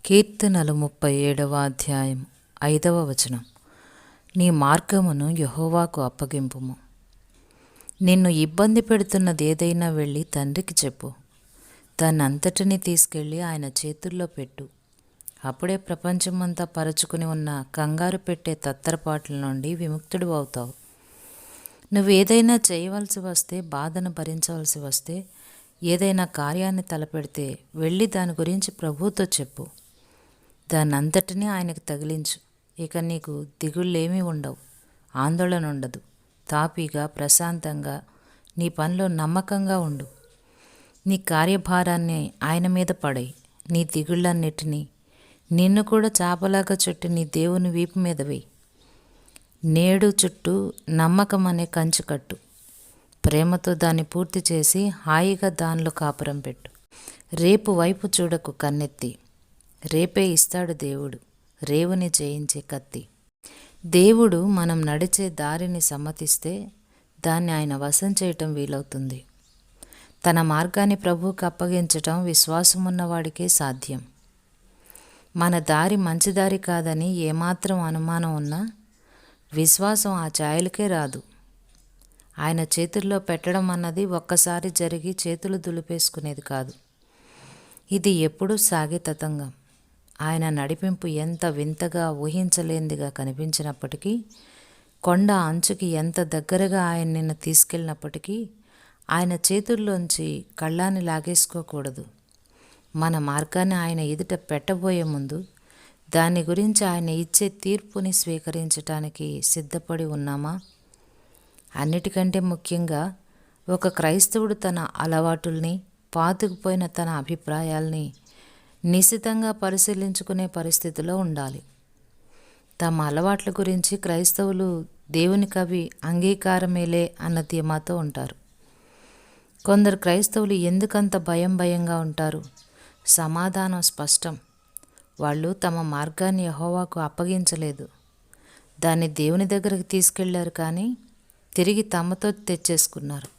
కీర్తనలు 37వ అధ్యాయం 5వ వచనం. నీ మార్గమును యెహోవాకు అప్పగింపుము. నిన్ను ఇబ్బంది పెడుతున్నదేదైనా వెళ్ళి తండ్రికి చెప్పు. దాన్నంతటినీ తీసుకెళ్ళి ఆయన చేతుల్లో పెట్టు. అప్పుడే ప్రపంచమంతా పరచుకుని ఉన్న కంగారు పెట్టే తత్తరపాట్ల నుండి విముక్తుడు అవుతావు. నువ్వేదైనా చేయవలసి వస్తే, బాధను భరించవలసి వస్తే, ఏదైనా కార్యాన్ని తలపెడితే వెళ్ళి దాని గురించి ప్రభువుతో చెప్పు. దాన్నంతటినీ ఆయనకు తగిలించు. ఇక నీకు దిగుళ్ళేమీ ఉండవు, ఆందోళన ఉండదు. తాపీగా, ప్రశాంతంగా నీ పనిలో నమ్మకంగా ఉండు. నీ కార్యభారాన్ని ఆయన మీద పడేయి. నీ దిగుళ్ళన్నిటినీ, నిన్ను కూడా చాపలాగా చుట్టి నీ దేవుని వీపు మీద వేయి. నేడు చుట్టూ నమ్మకం అనే కంచు కట్టు. ప్రేమతో దాన్ని పూర్తి చేసి హాయిగా దానిలో కాపురం పెట్టు. రేపు వైపు చూడకు కన్నెత్తి. రేపే ఇస్తాడు దేవుడు రేవుని జయించే కత్తి. దేవుడు మనం నడిచే దారిని సమ్మతిస్తే దాన్ని ఆయన వశం చేయటం వీలవుతుంది. తన మార్గాన్ని ప్రభువుకు అప్పగించటం విశ్వాసమున్నవాడికే సాధ్యం. మన దారి మంచి దారి కాదని ఏమాత్రం అనుమానం ఉన్నా విశ్వాసం ఆ ఛాయలకే రాదు. ఆయన చేతుల్లో పెట్టడం అన్నది ఒక్కసారి జరిగి చేతులు దులిపేసుకునేది కాదు. ఇది ఎప్పుడూ సాగే తతంగం. ఆయన నడిపింపు ఎంత వింతగా, ఊహించలేనిదిగా కనిపించినప్పటికీ, కొండ అంచుకి ఎంత దగ్గరగా ఆయన నిన్ను తీసుకెళ్ళినప్పటికీ ఆయన చేతుల్లోంచి కళ్ళాన్ని లాగేసుకోకూడదు. మన మార్గాన్ని ఆయన ఎదుట పెట్టబోయే ముందు దాని గురించి ఆయన ఇచ్చే తీర్పుని స్వీకరించటానికి సిద్ధపడి ఉన్నామా? అన్నిటికంటే ముఖ్యంగా ఒక క్రైస్తవుడు తన అలవాటుల్ని, పాతుకుపోయిన తన అభిప్రాయాల్ని నిశితంగా పరిశీలించుకునే పరిస్థితిలో ఉండాలి. తమ అలవాట్ల గురించి క్రైస్తవులు దేవునికవి అంగీకారమేలే అన్న ధీమాతో ఉంటారు. కొందరు క్రైస్తవులు ఎందుకంత భయంగా ఉంటారు? సమాధానం స్పష్టం. వాళ్ళు తమ మార్గాన్ని యెహోవాకు అప్పగించలేదు. దాన్ని దేవుని దగ్గరికి తీసుకెళ్లారు, కానీ తిరిగి తమతో తెచ్చేసుకున్నారు.